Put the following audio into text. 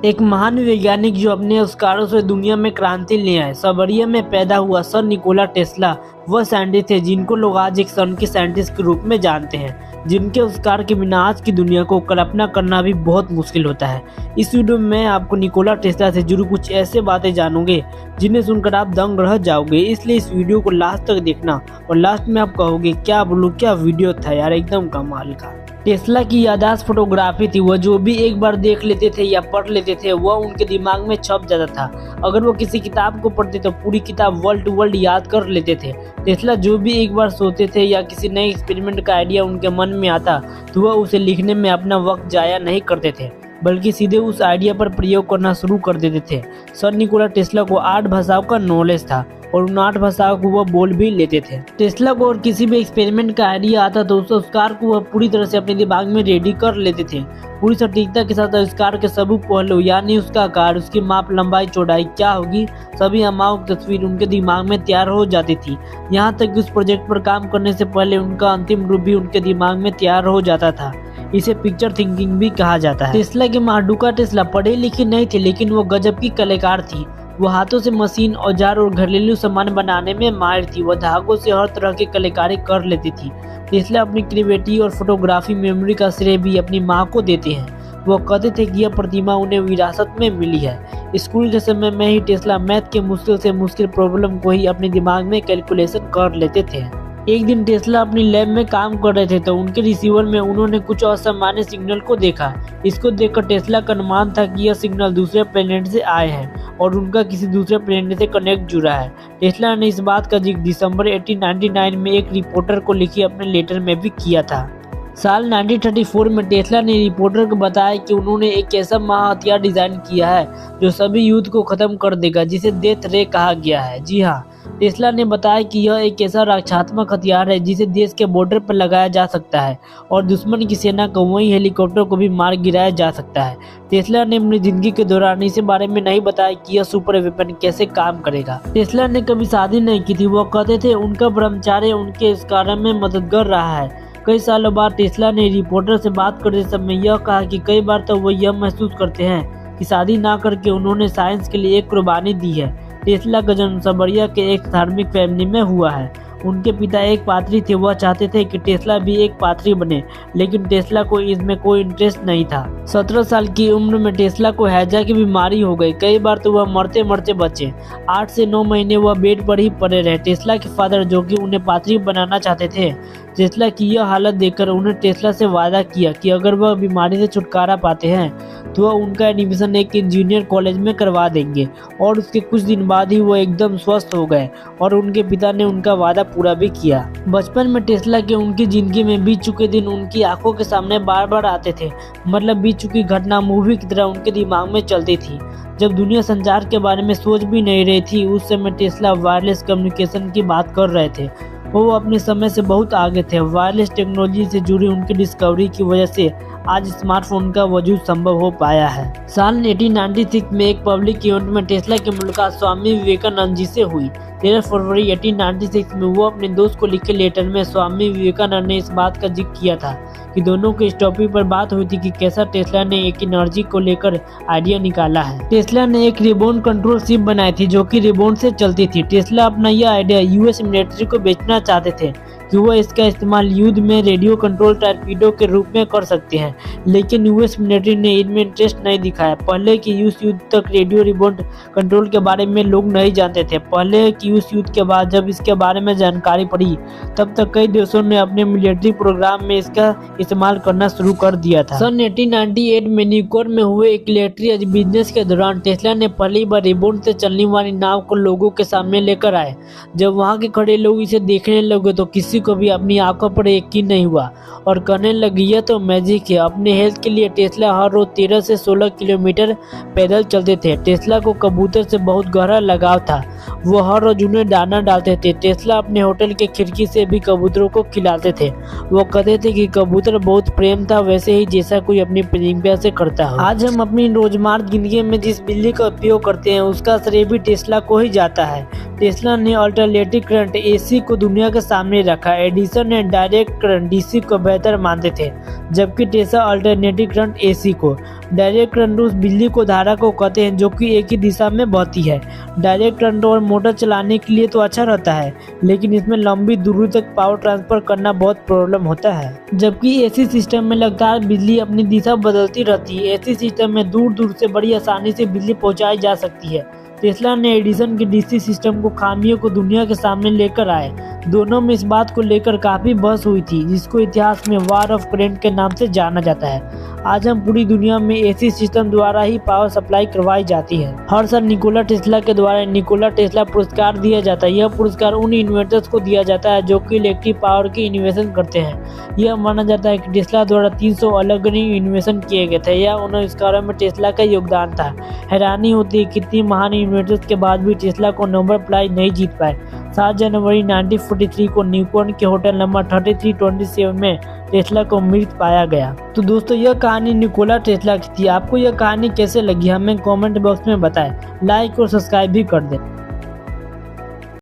एक महान वैज्ञानिक जो अपने आविष्कारों से दुनिया में क्रांति ले आए, सर्बिया में पैदा हुआ सर निकोला टेस्ला वह साइंटिस्ट थे जिनको लोग आज एक सन के साइंटिस्ट के रूप में जानते हैं, जिनके आविष्कार के बिना आज की दुनिया को कल्पना करना भी बहुत मुश्किल होता है। इस वीडियो में मैं आपको निकोला टेस्ला से जुड़ी कुछ ऐसे बातें जानोगे जिन्हें सुनकर आप दंग रह जाओगे, इसलिए इस वीडियो को लास्ट तक देखना और लास्ट में आप कहोगे क्या बोलूं, क्या वीडियो था यार, एकदम कमाल का। टेस्ला की याददाश्त फोटोग्राफी थी, वह जो भी एक बार देख लेते थे या पढ़ लेते थे वह उनके दिमाग में छप जाता था। अगर वो किसी किताब को पढ़ते तो पूरी किताब वर्ड टू वर्ड याद कर लेते थे। टेस्ला जो भी एक बार सोचते थे या किसी नए एक्सपेरिमेंट का आइडिया उनके मन में आता तो वह उसे लिखने में अपना वक्त जाया नहीं करते थे, बल्कि सीधे उस आइडिया पर प्रयोग करना शुरू कर देते थे। सर निकोला टेस्ला को 8 भाषाओं का नॉलेज था और उन 8 भाषाओं को वह बोल भी लेते थे। टेस्ला को और किसी भी एक्सपेरिमेंट का आइडिया आता तो उस आविष्कार को वह पूरी तरह से अपने दिमाग में रेडी कर लेते थे। पूरी सटीकता के साथ आविष्कार के सभी पहलू यानी उसका आकार, उसकी माप, लंबाई, चौड़ाई क्या होगी, सभी अमाओं की तस्वीर उनके दिमाग में तैयार हो जाती थी। यहाँ तक कि उस प्रोजेक्ट पर काम करने से पहले उनका अंतिम रूप भी उनके दिमाग में तैयार हो जाता था। इसे पिक्चर थिंकिंग भी कहा जाता है। टेस्ला की मां डुका टेस्ला पढ़ी लिखी नहीं थी, लेकिन वो गजब की कलाकार थी। वो हाथों से मशीन, औजार और घरेलू सामान बनाने में माहिर थी। वह धागों से हर तरह की कलाकारी कर लेती थी। टेस्ला अपनी क्रिएटिविटी और फोटोग्राफी मेमोरी का श्रेय भी अपनी मां को देते हैं। वो कहते थे कि यह प्रतिभा उन्हें विरासत में मिली है। स्कूल के समय में ही टेस्ला मैथ के मुश्किल से मुश्किल प्रॉब्लम को ही अपने दिमाग में कैलकुलेशन कर लेते थे। एक दिन टेस्ला अपनी लैब में काम कर रहे थे तो उनके रिसीवर में उन्होंने कुछ असामान्य सिग्नल को देखा। इसको देखकर टेस्ला का अनुमान था कि यह सिग्नल दूसरे प्लेनेट से आए हैं और उनका किसी दूसरे प्लेनेट से कनेक्ट जुड़ा है। टेस्ला ने इस बात का जिक्र दिसंबर 1899 में एक रिपोर्टर को लिखी अपने लेटर में भी किया था। साल 1934 में टेस्ला ने रिपोर्टर को बताया कि उन्होंने एक ऐसा महाहथियार डिजाइन किया है जो सभी युद्ध को खत्म कर देगा, जिसे डेथ रे कहा गया है। जी हाँ, टेस्ला ने बताया कि यह एक ऐसा रक्षात्मक हथियार है जिसे देश के बॉर्डर पर लगाया जा सकता है और दुश्मन की सेना को वहीं हेलीकॉप्टर को भी मार गिराया जा सकता है। टेस्ला ने अपनी जिंदगी के दौरान इस बारे में नहीं बताया कि यह सुपर वेपन कैसे काम करेगा। टेस्ला ने कभी शादी नहीं की थी। वो कहते थे उनका ब्रह्मचार्य उनके इस कार्य में मददगार रहा है। कई सालों बाद टेस्ला ने रिपोर्टर से बात करते समय यह कहा कि कई बार तो वो यह महसूस करते हैं कि शादी ना करके उन्होंने साइंस के लिए एक कुर्बानी दी है। टेस्ला का जन्म सर्बिया के एक धार्मिक फैमिली में हुआ है। उनके पिता एक पादरी थे। वह चाहते थे कि टेस्ला भी एक पादरी बने, लेकिन टेस्ला को इसमें कोई इंटरेस्ट नहीं था। 17 साल की उम्र में टेस्ला को हैजा की बीमारी हो गई। कई बार तो वह मरते मरते बचे। 8 से 9 महीने वह बेड पर ही पड़े रहे। टेस्ला के फादर, जो कि उन्हें पादरी बनाना चाहते थे, टेस्ला की यह हालत देखकर उन्हें टेस्ला से वादा किया कि अगर वह बीमारी से छुटकारा पाते हैं तो वह उनका एडमिशन एक इंजीनियर कॉलेज में करवा देंगे। और उसके कुछ दिन बाद ही वो एकदम स्वस्थ हो गए और उनके पिता ने उनका वादा पूरा भी किया। बचपन में टेस्ला के उनकी जिंदगी में बीत चुके दिन उनकी आंखों के सामने बार बार आते थे। मतलब बीत चुकी घटना मूवी की तरह उनके दिमाग में चलती थी। जब दुनिया संचार के बारे में सोच भी नहीं रही थी, उस समय टेस्ला वायरलेस कम्युनिकेशन की बात कर रहे थे। वो अपने समय से बहुत आगे थे। वायरलेस टेक्नोलॉजी से जुड़ी उनकी डिस्कवरी की वजह से आज स्मार्टफोन का वजूद संभव हो पाया है। साल 1896 में एक पब्लिक इवेंट में टेस्ला की मुलाकात स्वामी विवेकानंद जी से हुई। 13 फरवरी 1896 में वो अपने दोस्त को लिखे लेटर में स्वामी विवेकानंद ने इस बात का जिक्र किया था कि दोनों के इस टॉपिक पर बात हुई थी कि कैसा टेस्ला ने एक एनर्जी को लेकर आइडिया निकाला है। टेस्ला ने एक रिमोट कंट्रोल शिप बनाई थी जो कि रिमोट से चलती थी। टेस्ला अपना यह आइडिया यूएस मिलिट्री को बेचना चाहते थे कि वह इसका इस्तेमाल युद्ध में रेडियो कंट्रोल टॉर्पीडो के रूप में कर सकते हैं, लेकिन यूएस मिलिट्री ने इनमें इंटरेस्ट नहीं दिखाया। पहले की यूएस युद्ध तक रेडियो रिमोट कंट्रोल के बारे में लोग नहीं जानते थे। पहले की यूएस युद्ध के बाद जब इसके बारे में जानकारी पड़ी तब तक कई देशों ने अपने मिलिट्री प्रोग्राम में इसका इस्तेमाल करना शुरू कर दिया था। सन 1898 में न्यूयॉर्क में हुए एक इलेक्ट्रिक बिजनेस के दौरान टेस्ला ने पहली बार रिमोट से चलने वाली नाव को लोगों के सामने लेकर आए। जब वहाँ के खड़े लोग इसे देखने लगे तो किसी को भी अपनी आंखों पर यकीन नहीं हुआ और कहने लगे यह तो मैजिक है। अपने हेल्थ के लिए टेस्ला हर रोज 13 से 16 किलोमीटर पैदल चलते थे। टेस्ला को कबूतर से बहुत गहरा लगाव था। वो हर रोज उन्हें दाना डालते थे। टेस्ला अपने होटल के खिड़की से भी कबूतरों को खिलाते थे। वो कहते थे कि कबूतर बहुत प्रेम था, वैसे ही जैसा कोई अपनी प्रेमिका से करता हो। आज हम अपनी रोजमर्रा जिंदगी में जिस बिजली का उपयोग करते हैं उसका श्रेय भी टेस्ला को ही जाता है। टेस्ला ने अल्टरनेटिव करंट एसी को दुनिया के सामने रखा। एडिसन ने डायरेक्ट करंट डीसी को बेहतर मानते थे, जबकि टेस्ला अल्टरनेटिव करंट एसी को। डायरेक्ट करंट उस बिजली को धारा को कहते हैं जो कि एक ही दिशा में बहती है। डायरेक्ट करंट और मोटर चलाने के लिए तो अच्छा रहता है, लेकिन इसमें लंबी दूरी तक पावर ट्रांसफर करना बहुत प्रॉब्लम होता है। जबकि एसी सिस्टम में लगातार बिजली अपनी दिशा बदलती रहती है। एसी सिस्टम में दूर दूर से बड़ी आसानी से बिजली पहुंचाई जा सकती है। टेस्ला ने एडिसन के डीसी सिस्टम को खामियों को दुनिया के सामने लेकर आए। दोनों में इस बात को लेकर काफी बहस हुई थी, जिसको इतिहास में वार ऑफ करंट के नाम से जाना जाता है। आज हम पूरी दुनिया में एसी सिस्टम द्वारा ही पावर सप्लाई करवाई जाती है। हर साल निकोला टेस्ला के द्वारा निकोला टेस्ला पुरस्कार दिया जाता है। यह पुरस्कार उन इन्वेंटर्स को दिया जाता है जो कि इलेक्ट्रिक पावर की इन्वेंशन करते हैं। यह माना जाता है कि टेस्ला द्वारा 300 अलग अलग इन्वेंशन किए गए थे। यह उन आविष्कारों में टेस्ला का योगदान था। हैरानी होती है कितनी महान इन्वेंटर्स के बाद भी टेस्ला को नोबेल प्राइज नहीं जीत पाए। 7 जनवरी 1943 को न्यूयॉर्क के होटल नंबर 3327 में टेस्ला को मृत पाया गया। तो दोस्तों, यह कहानी निकोला टेस्ला की थी। आपको यह कहानी कैसे लगी हमें कमेंट बॉक्स में बताएं। लाइक और सब्सक्राइब भी कर दें।